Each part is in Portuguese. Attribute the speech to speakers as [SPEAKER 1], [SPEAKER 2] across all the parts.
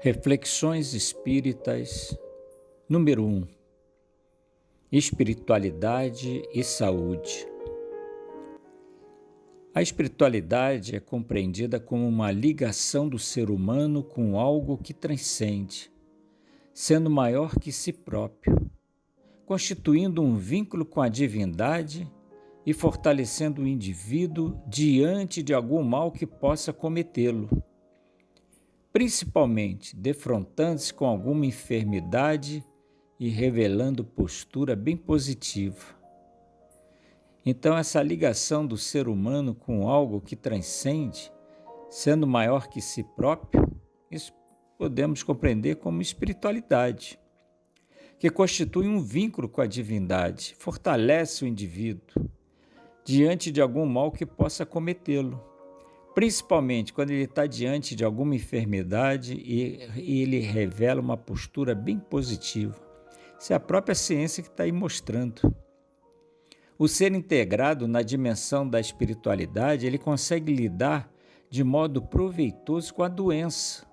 [SPEAKER 1] Reflexões Espíritas, número 1. Espiritualidade e saúde. A espiritualidade é compreendida como uma ligação do ser humano com algo que transcende, sendo maior que si próprio, constituindo um vínculo com a divindade e fortalecendo o indivíduo diante de algum mal que possa cometê-lo, principalmente defrontando-se com alguma enfermidade e revelando postura bem positiva. Então, essa ligação do ser humano com algo que transcende, sendo maior que si próprio, isso podemos compreender como espiritualidade, que constitui um vínculo com a divindade, fortalece o indivíduo diante de algum mal que possa cometê-lo, principalmente quando ele está diante de alguma enfermidade e ele revela uma postura bem positiva. Isso é a própria ciência que está aí mostrando. O ser integrado na dimensão da espiritualidade, ele consegue lidar de modo proveitoso com a doença,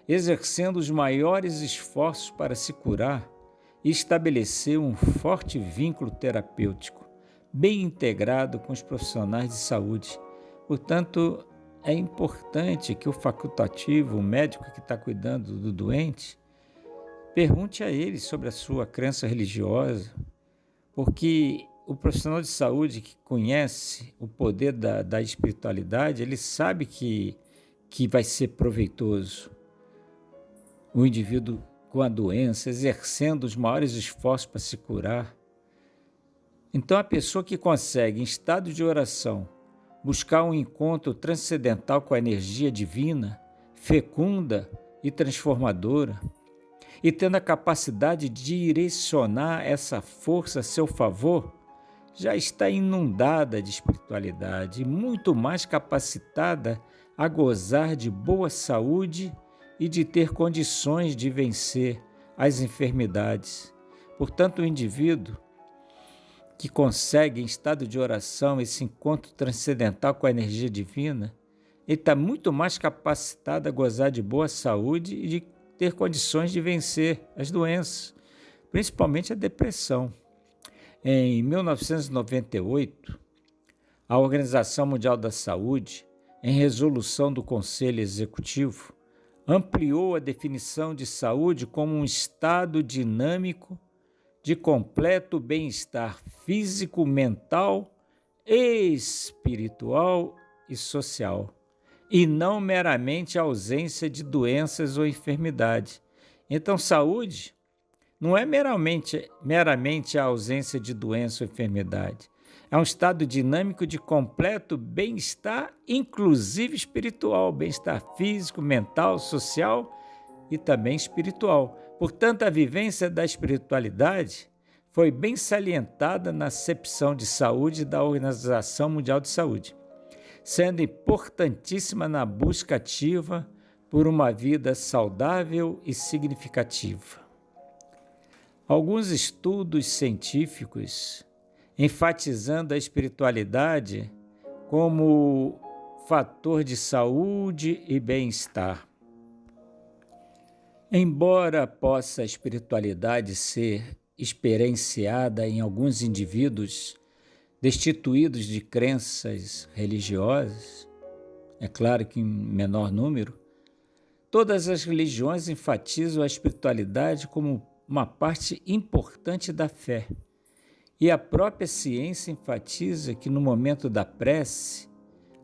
[SPEAKER 1] exercendo os maiores esforços para se curar e estabelecer um forte vínculo terapêutico, bem integrado com os profissionais de saúde. Portanto, é importante que o facultativo, o médico que está cuidando do doente, pergunte a ele sobre a sua crença religiosa, porque o profissional de saúde que conhece o poder da espiritualidade, ele sabe que vai ser proveitoso o indivíduo com a doença, exercendo os maiores esforços para se curar. Então, a pessoa que consegue, em estado de oração, buscar um encontro transcendental com a energia divina, fecunda e transformadora, e tendo a capacidade de direcionar essa força a seu favor, já está inundada de espiritualidade e muito mais capacitada a gozar de boa saúde e de ter condições de vencer as enfermidades. Portanto, o indivíduo que consegue, em estado de oração, esse encontro transcendental com a energia divina, ele está muito mais capacitado a gozar de boa saúde e de ter condições de vencer as doenças, principalmente a depressão. Em 1998, a Organização Mundial da Saúde, em resolução do Conselho Executivo, ampliou a definição de saúde como um estado dinâmico de completo bem-estar físico, mental, espiritual e social, e não meramente a ausência de doenças ou enfermidade. Então, saúde não é meramente a ausência de doença ou enfermidade. É um estado dinâmico de completo bem-estar, inclusive espiritual, bem-estar físico, mental, social e também espiritual. Portanto, a vivência da espiritualidade foi bem salientada na acepção de saúde da Organização Mundial de Saúde, sendo importantíssima na busca ativa por uma vida saudável e significativa. Alguns estudos científicos enfatizando a espiritualidade como fator de saúde e bem-estar. Embora possa a espiritualidade ser experienciada em alguns indivíduos destituídos de crenças religiosas, é claro que em menor número, todas as religiões enfatizam a espiritualidade como uma parte importante da fé. E a própria ciência enfatiza que no momento da prece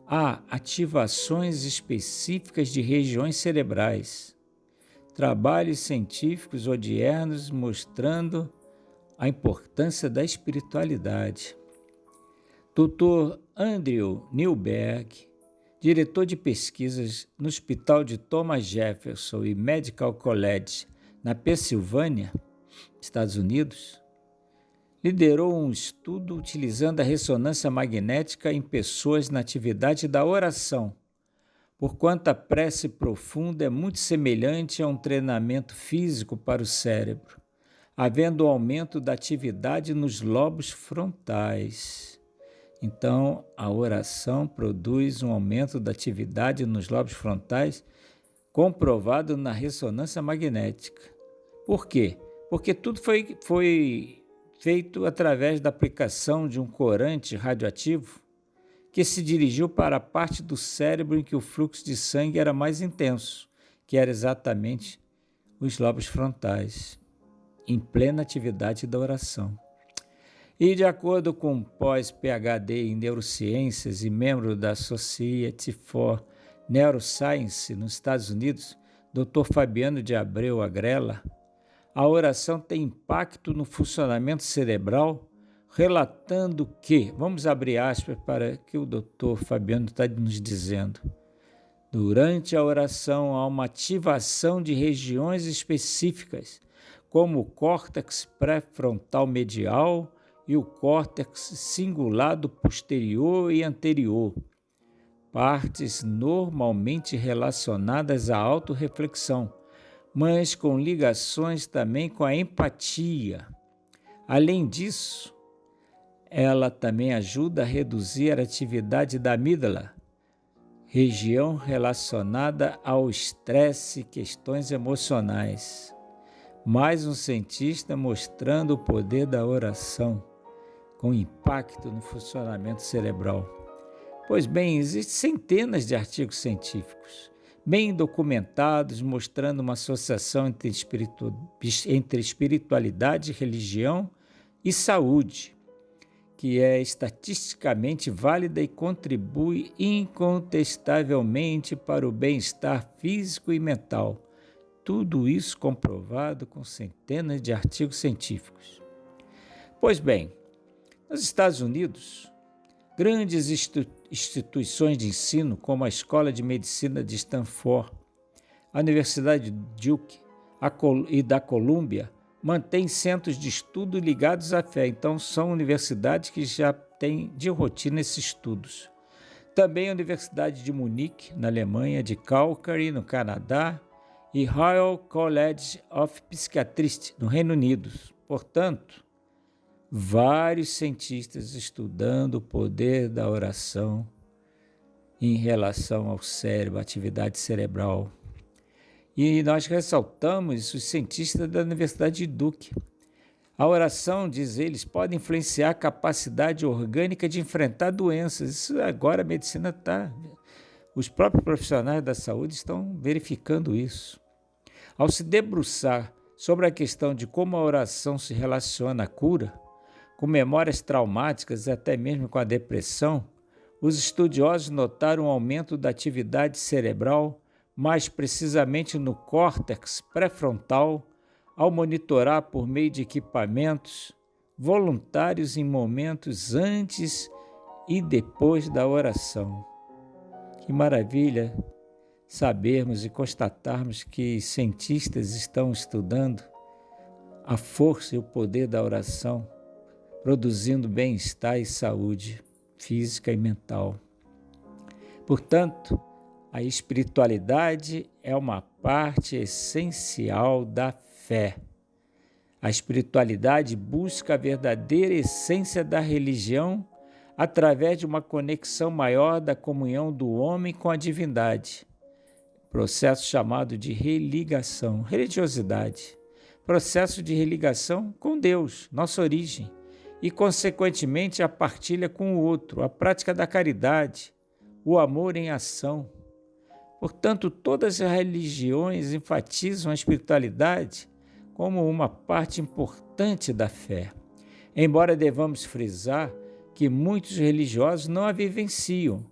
[SPEAKER 1] há ativações específicas de regiões cerebrais. Trabalhos científicos odiernos mostrando a importância da espiritualidade. Dr. Andrew Newberg, diretor de pesquisas no Hospital de Thomas Jefferson e Medical College, na Pensilvânia, Estados Unidos, liderou um estudo utilizando a ressonância magnética em pessoas na atividade da oração, porquanto a prece profunda é muito semelhante a um treinamento físico para o cérebro, havendo aumento da atividade nos lobos frontais. Então, a oração produz um aumento da atividade nos lobos frontais comprovado na ressonância magnética. Por quê? Porque tudo foi feito através da aplicação de um corante radioativo que se dirigiu para a parte do cérebro em que o fluxo de sangue era mais intenso, que era exatamente os lobos frontais, em plena atividade da oração. E de acordo com um pós-PhD em neurociências e membro da Society for Neuroscience nos Estados Unidos, Dr. Fabiano de Abreu Agrela, a oração tem impacto no funcionamento cerebral, relatando que, vamos abrir aspas para que o Dr. Fabiano está nos dizendo, durante a oração há uma ativação de regiões específicas, como o córtex pré-frontal medial e o córtex cingulado posterior e anterior, partes normalmente relacionadas à autorreflexão, mas com ligações também com a empatia. Além disso, ela também ajuda a reduzir a atividade da amígdala, região relacionada ao estresse e questões emocionais. Mais um cientista mostrando o poder da oração, com impacto no funcionamento cerebral. Pois bem, existem centenas de artigos científicos, bem documentados, mostrando uma associação entre espiritualidade, religião e saúde, que é estatisticamente válida e contribui incontestavelmente para o bem-estar físico e mental. Tudo isso comprovado com centenas de artigos científicos. Pois bem, nos Estados Unidos, grandes instituições de ensino, como a Escola de Medicina de Stanford, a Universidade de Duke e da Colômbia, mantêm centros de estudo ligados à fé. Então, são universidades que já têm de rotina esses estudos. Também a Universidade de Munique, na Alemanha, de Calgary, no Canadá, e Royal College of Psychiatrists, no Reino Unido. Portanto, vários cientistas estudando o poder da oração em relação ao cérebro, atividade cerebral. E nós ressaltamos os cientistas da Universidade de Duke. A oração, diz eles, pode influenciar a capacidade orgânica de enfrentar doenças. Isso agora a medicina está... Os próprios profissionais da saúde estão verificando isso. Ao se debruçar sobre a questão de como a oração se relaciona à cura, com memórias traumáticas e até mesmo com a depressão, os estudiosos notaram um aumento da atividade cerebral, mais precisamente no córtex pré-frontal, ao monitorar por meio de equipamentos voluntários em momentos antes e depois da oração. Que maravilha sabermos e constatarmos que cientistas estão estudando a força e o poder da oração, produzindo bem-estar e saúde física e mental. Portanto, a espiritualidade é uma parte essencial da fé. A espiritualidade busca a verdadeira essência da religião através de uma conexão maior da comunhão do homem com a divindade. Processo chamado de religação, religiosidade. Processo de religação com Deus, nossa origem, e, consequentemente, a partilha com o outro, a prática da caridade, o amor em ação. Portanto, todas as religiões enfatizam a espiritualidade como uma parte importante da fé, embora devamos frisar que muitos religiosos não a vivenciam,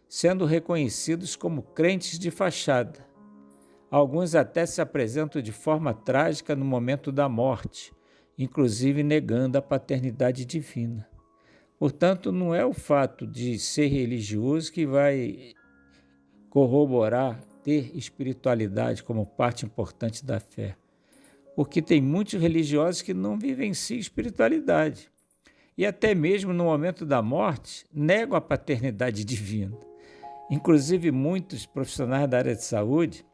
[SPEAKER 1] sendo reconhecidos como crentes de fachada. Alguns até se apresentam de forma trágica no momento da morte, inclusive negando a paternidade divina. Portanto, não é o fato de ser religioso que vai corroborar, ter espiritualidade como parte importante da fé. Porque tem muitos religiosos que não vivenciam espiritualidade. E até mesmo no momento da morte, negam a paternidade divina. Inclusive, muitos profissionais da área de saúde,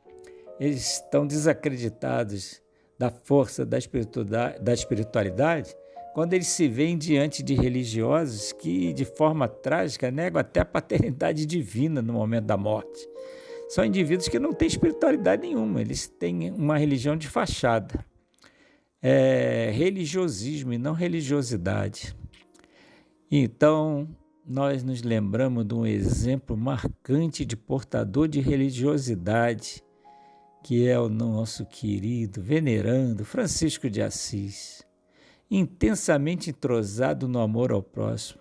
[SPEAKER 1] eles estão desacreditados da força da espiritualidade quando eles se veem diante de religiosos que, de forma trágica, negam até a paternidade divina no momento da morte. são indivíduos que não têm espiritualidade nenhuma, eles têm uma religião de fachada. É religiosismo e não religiosidade. Então, nós nos lembramos de um exemplo marcante de portador de religiosidade, que é o nosso querido, venerando Francisco de Assis, intensamente entrosado no amor ao próximo.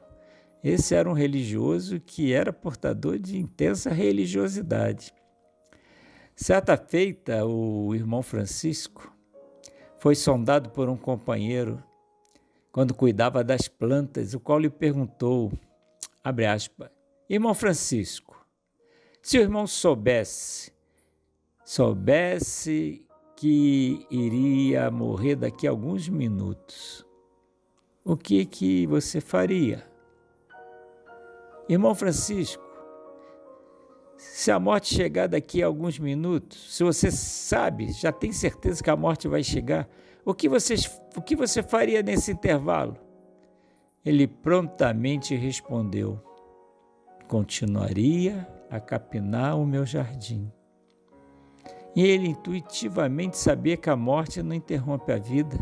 [SPEAKER 1] Esse era um religioso que era portador de intensa religiosidade. Certa feita, o irmão Francisco foi sondado por um companheiro quando cuidava das plantas, o qual lhe perguntou, abre aspas, irmão Francisco, se o irmão soubesse que iria morrer daqui a alguns minutos, o que você faria? Irmão Francisco, se a morte chegar daqui a alguns minutos, se você sabe, já tem certeza que a morte vai chegar, o que você faria nesse intervalo? Ele prontamente respondeu, continuaria a capinar o meu jardim. E ele intuitivamente sabia que a morte não interrompe a vida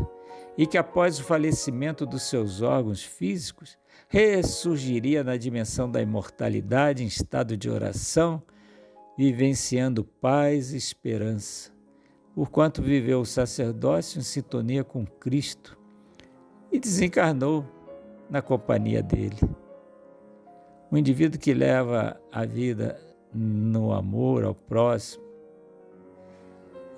[SPEAKER 1] e que após o falecimento dos seus órgãos físicos, ressurgiria na dimensão da imortalidade em estado de oração, vivenciando paz e esperança, porquanto viveu o sacerdócio em sintonia com Cristo e desencarnou na companhia dele. O indivíduo que leva a vida no amor ao próximo,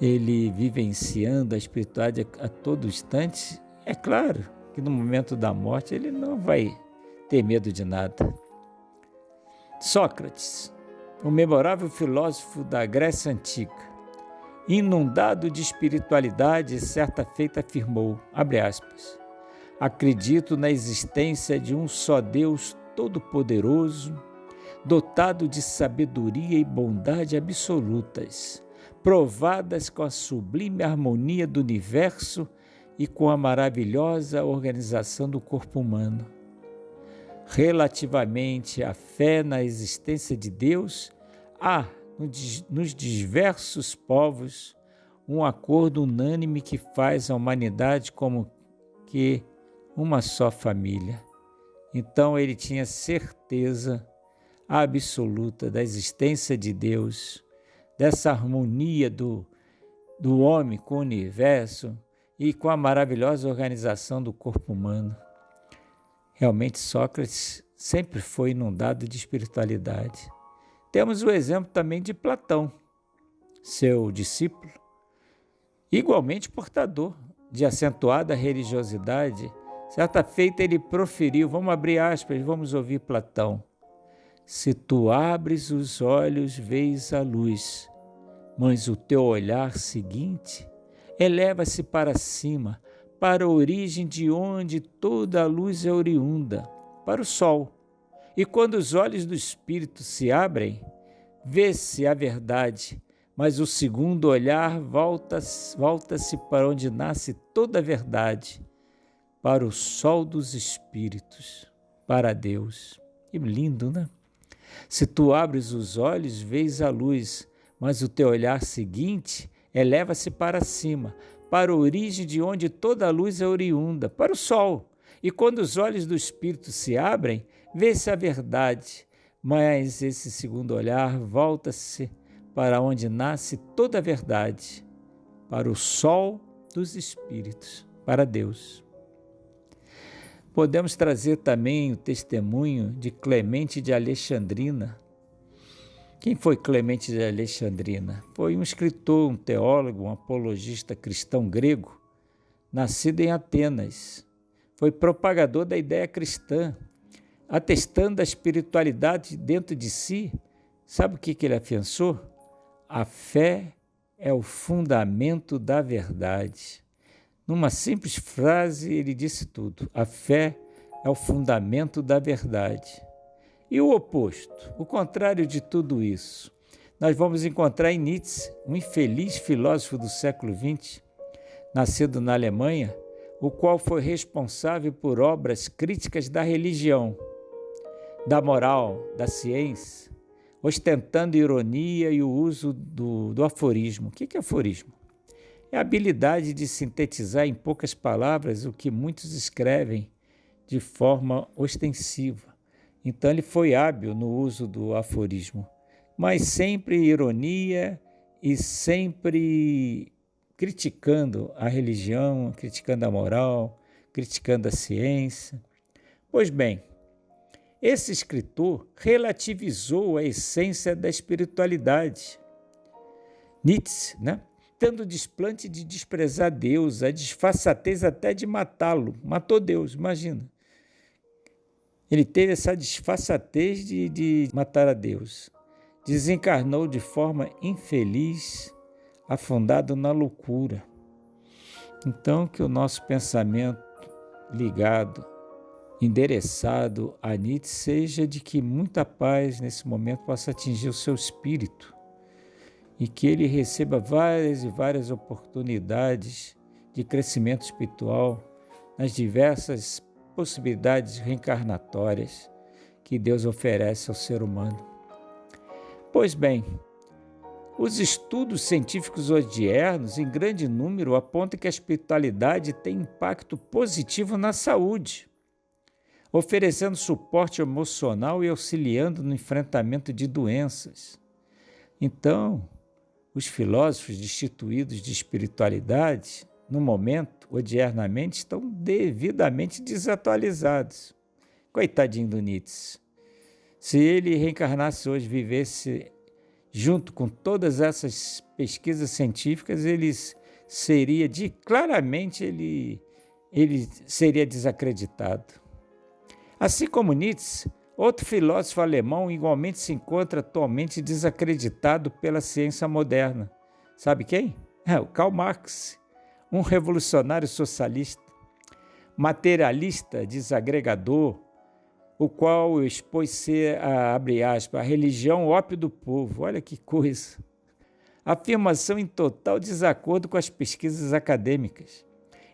[SPEAKER 1] ele vivenciando a espiritualidade a todo instante, é claro que no momento da morte ele não vai ter medo de nada. Sócrates, o memorável filósofo da Grécia Antiga, inundado de espiritualidade, certa feita afirmou, abre aspas, acredito na existência de um só Deus todo-poderoso, dotado de sabedoria e bondade absolutas, provadas com a sublime harmonia do universo e com a maravilhosa organização do corpo humano. Relativamente à fé na existência de Deus, há nos diversos povos um acordo unânime que faz a humanidade como que uma só família. Então ele tinha certeza absoluta da existência de Deus, dessa harmonia do homem com o universo e com a maravilhosa organização do corpo humano. Realmente Sócrates sempre foi inundado de espiritualidade. Temos o exemplo também de Platão, seu discípulo, igualmente portador de acentuada religiosidade. Certa feita ele proferiu, vamos abrir aspas, vamos ouvir Platão. Se tu abres os olhos, vês a luz, mas o teu olhar seguinte eleva-se para cima, para a origem de onde toda a luz é oriunda, para o sol. E quando os olhos do espírito se abrem, vê-se a verdade, mas o segundo olhar volta-se para onde nasce toda a verdade, para o sol dos espíritos, para Deus. Que lindo, né? Se tu abres os olhos, vês a luz, mas o teu olhar seguinte eleva-se para cima, para a origem de onde toda a luz é oriunda, para o sol. E quando os olhos do espírito se abrem, vê-se a verdade, mas esse segundo olhar volta-se para onde nasce toda a verdade, para o sol dos espíritos, para Deus. Podemos trazer também o testemunho de Clemente de Alexandrina. Quem foi Clemente de Alexandrina? Foi um escritor, um teólogo, um apologista cristão grego, nascido em Atenas. Foi propagador da ideia cristã, atestando a espiritualidade dentro de si. Sabe o que ele afiançou? A fé é o fundamento da verdade. Numa simples frase, ele disse tudo. A fé é o fundamento da verdade. E o oposto, o contrário de tudo isso, nós vamos encontrar em Nietzsche, um infeliz filósofo do século XX, nascido na Alemanha, o qual foi responsável por obras críticas da religião, da moral, da ciência, ostentando ironia e o uso do aforismo. O que é aforismo? É a habilidade de sintetizar em poucas palavras o que muitos escrevem de forma ostensiva. Então ele foi hábil no uso do aforismo, mas sempre ironia e sempre criticando a religião, criticando a moral, criticando a ciência. Pois bem, esse escritor relativizou a essência da espiritualidade. Nietzsche, tendo o desplante de desprezar Deus, a disfarçatez até de matá-lo. Matou Deus, imagina. Ele teve essa disfarçatez de matar a Deus. Desencarnou de forma infeliz, afundado na loucura. Então, que o nosso pensamento ligado, endereçado a Nietzsche, seja de que muita paz nesse momento possa atingir o seu espírito e que ele receba várias e várias oportunidades de crescimento espiritual nas diversas possibilidades reencarnatórias que Deus oferece ao ser humano. Pois bem, os estudos científicos odiernos, em grande número, apontam que a espiritualidade tem impacto positivo na saúde, oferecendo suporte emocional e auxiliando no enfrentamento de doenças. Então, os filósofos destituídos de espiritualidade, no momento, odiernamente, estão devidamente desatualizados. Coitadinho do Nietzsche. Se ele reencarnasse hoje, vivesse junto com todas essas pesquisas científicas, claramente ele seria desacreditado. Assim como Nietzsche, outro filósofo alemão igualmente se encontra atualmente desacreditado pela ciência moderna. Sabe quem? O Karl Marx, um revolucionário socialista, materialista, desagregador, o qual expôs ser, abre aspas, a religião ópio do povo. Olha que coisa! Afirmação em total desacordo com as pesquisas acadêmicas,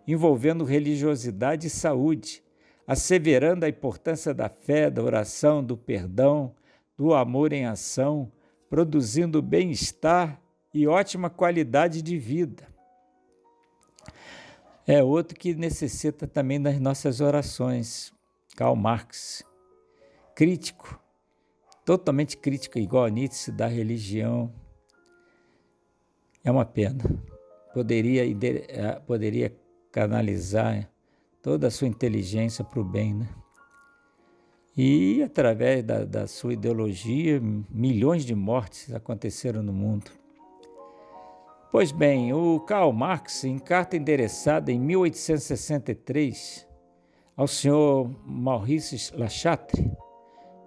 [SPEAKER 1] envolvendo religiosidade e saúde, asseverando a importância da fé, da oração, do perdão, do amor em ação, produzindo bem-estar e ótima qualidade de vida. É outro que necessita também das nossas orações. Karl Marx, crítico, totalmente crítico, igual a Nietzsche, da religião. É uma pena. Poderia canalizar toda a sua inteligência para o bem, E, através da sua ideologia, milhões de mortes aconteceram no mundo. Pois bem, o Karl Marx, em carta endereçada em 1863 ao senhor Maurice Lachatre,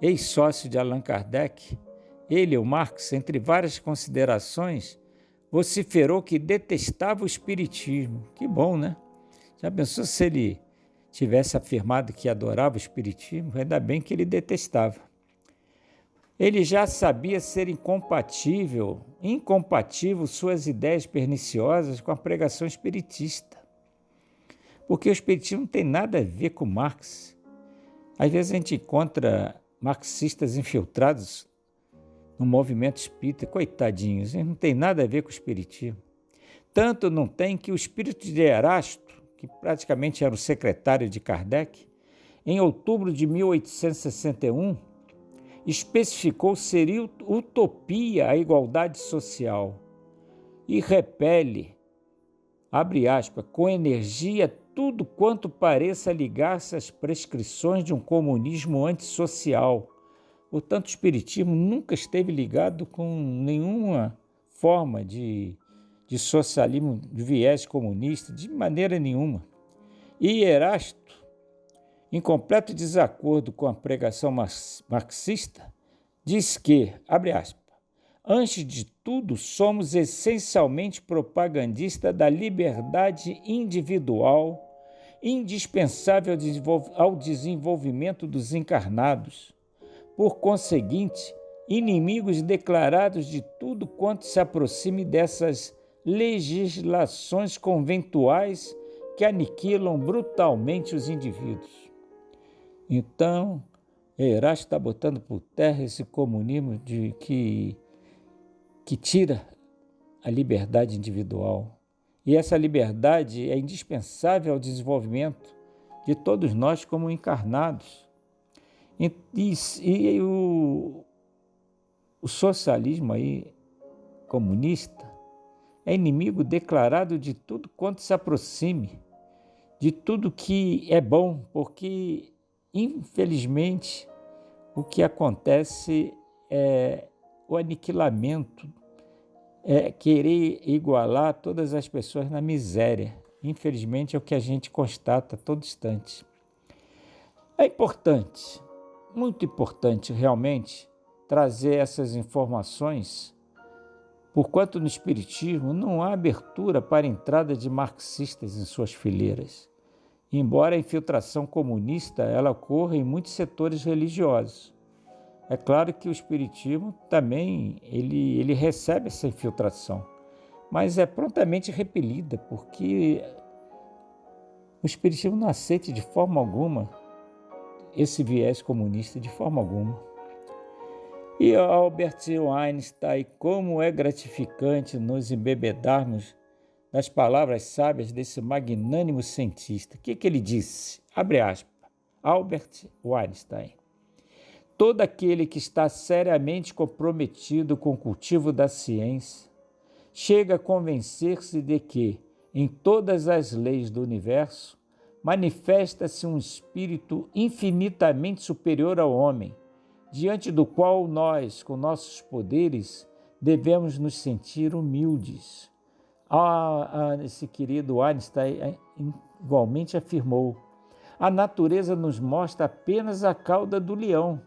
[SPEAKER 1] ex-sócio de Allan Kardec, o Marx, entre várias considerações, vociferou que detestava o espiritismo. Que bom, Já pensou se ele tivesse afirmado que adorava o espiritismo? Ainda bem que ele detestava. Ele já sabia ser incompatível suas ideias perniciosas com a pregação espiritista. Porque o espiritismo não tem nada a ver com Marx. Às vezes a gente encontra marxistas infiltrados no movimento espírita, coitadinhos, não tem nada a ver com o espiritismo. Tanto não tem que o espírito de Erasto, que praticamente era o secretário de Kardec, em outubro de 1861, especificou ser utopia a igualdade social e repele, abre aspas, com energia tudo quanto pareça ligar-se às prescrições de um comunismo antissocial. Portanto, o espiritismo nunca esteve ligado com nenhuma forma de socialismo, de viés comunista, de maneira nenhuma. E Erasto, em completo desacordo com a pregação marxista, diz que, abre aspas, antes de tudo, somos essencialmente propagandistas da liberdade individual, indispensável ao desenvolvimento dos encarnados. Por conseguinte, inimigos declarados de tudo quanto se aproxime dessas legislações conventuais que aniquilam brutalmente os indivíduos. Então, Erasto está botando por terra esse comunismo que tira a liberdade individual. E essa liberdade é indispensável ao desenvolvimento de todos nós como encarnados. E o socialismo aí, comunista, é inimigo declarado de tudo quanto se aproxime, de tudo que é bom, porque, infelizmente, o que acontece é o aniquilamento, é querer igualar todas as pessoas na miséria. Infelizmente, é o que a gente constata a todo instante. É importante, muito importante realmente, trazer essas informações, porquanto no Espiritismo não há abertura para a entrada de marxistas em suas fileiras, embora a infiltração comunista ela ocorra em muitos setores religiosos. É claro que o Espiritismo também ele recebe essa infiltração, mas é prontamente repelida, porque o Espiritismo não aceita de forma alguma esse viés comunista, de forma alguma. E Albert Einstein, como é gratificante nos embebedarmos nas palavras sábias desse magnânimo cientista. O que ele disse? Abre aspas. Albert Einstein. Todo aquele que está seriamente comprometido com o cultivo da ciência chega a convencer-se de que, em todas as leis do universo, manifesta-se um espírito infinitamente superior ao homem, diante do qual nós, com nossos poderes, devemos nos sentir humildes. Esse querido Einstein igualmente afirmou: a natureza nos mostra apenas a cauda do leão,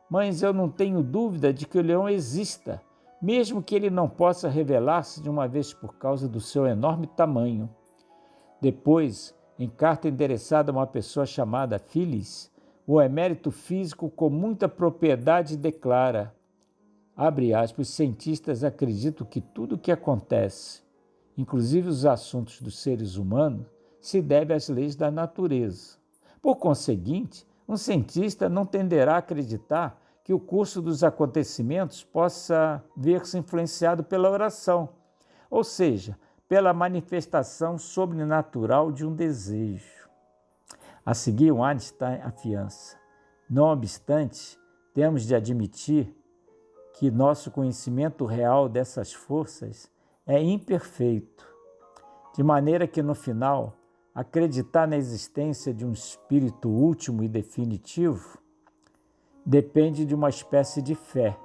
[SPEAKER 1] mas eu não tenho dúvida de que o leão exista, mesmo que ele não possa revelar-se de uma vez por causa do seu enorme tamanho. Depois, em carta endereçada a uma pessoa chamada Phyllis, o emérito físico com muita propriedade declara, abre aspas, os cientistas acreditam que tudo o que acontece, inclusive os assuntos dos seres humanos, se deve às leis da natureza. Por conseguinte, um cientista não tenderá a acreditar que o curso dos acontecimentos possa ver-se influenciado pela oração, ou seja, pela manifestação sobrenatural de um desejo. A seguir, Einstein afiança: não obstante, temos de admitir que nosso conhecimento real dessas forças é imperfeito, de maneira que, no final, acreditar na existência de um espírito último e definitivo depende de uma espécie de fé.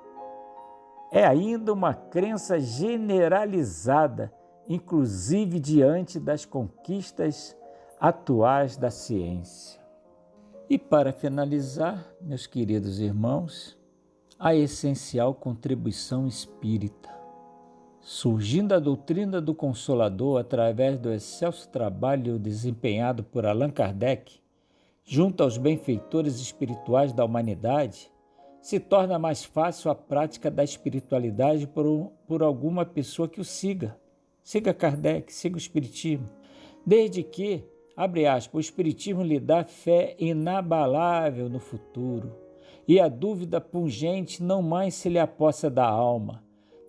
[SPEAKER 1] É ainda uma crença generalizada, inclusive diante das conquistas atuais da ciência. E para finalizar, meus queridos irmãos, a essencial contribuição espírita. Surgindo a doutrina do Consolador através do excelso trabalho desempenhado por Allan Kardec, junto aos benfeitores espirituais da humanidade, se torna mais fácil a prática da espiritualidade por alguma pessoa que o siga. Siga Kardec, siga o Espiritismo. Desde que, abre aspas, o Espiritismo lhe dá fé inabalável no futuro, e a dúvida pungente não mais se lhe apossa da alma,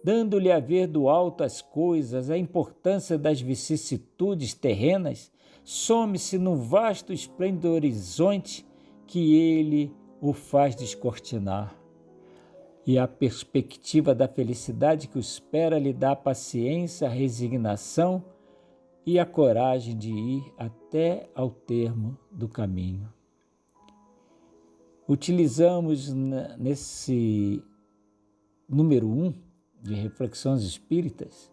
[SPEAKER 1] dando-lhe a ver do alto as coisas, a importância das vicissitudes terrenas, some-se no vasto esplendor horizonte que ele o faz descortinar. E a perspectiva da felicidade que o espera lhe dá a paciência, a resignação e a coragem de ir até ao termo do caminho. Utilizamos nesse número 1 de Reflexões Espíritas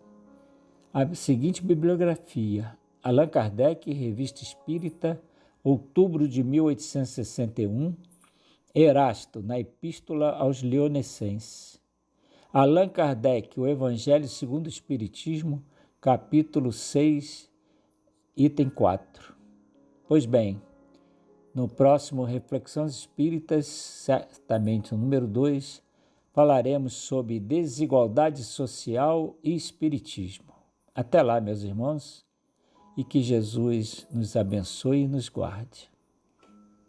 [SPEAKER 1] a seguinte bibliografia: Allan Kardec, Revista Espírita, outubro de 1861, Erasto, na Epístola aos Leonescenses. Allan Kardec, o Evangelho segundo o Espiritismo, capítulo 6, item 4. Pois bem, no próximo Reflexões Espíritas, certamente o número 2, falaremos sobre desigualdade social e espiritismo. Até lá, meus irmãos, e que Jesus nos abençoe e nos guarde.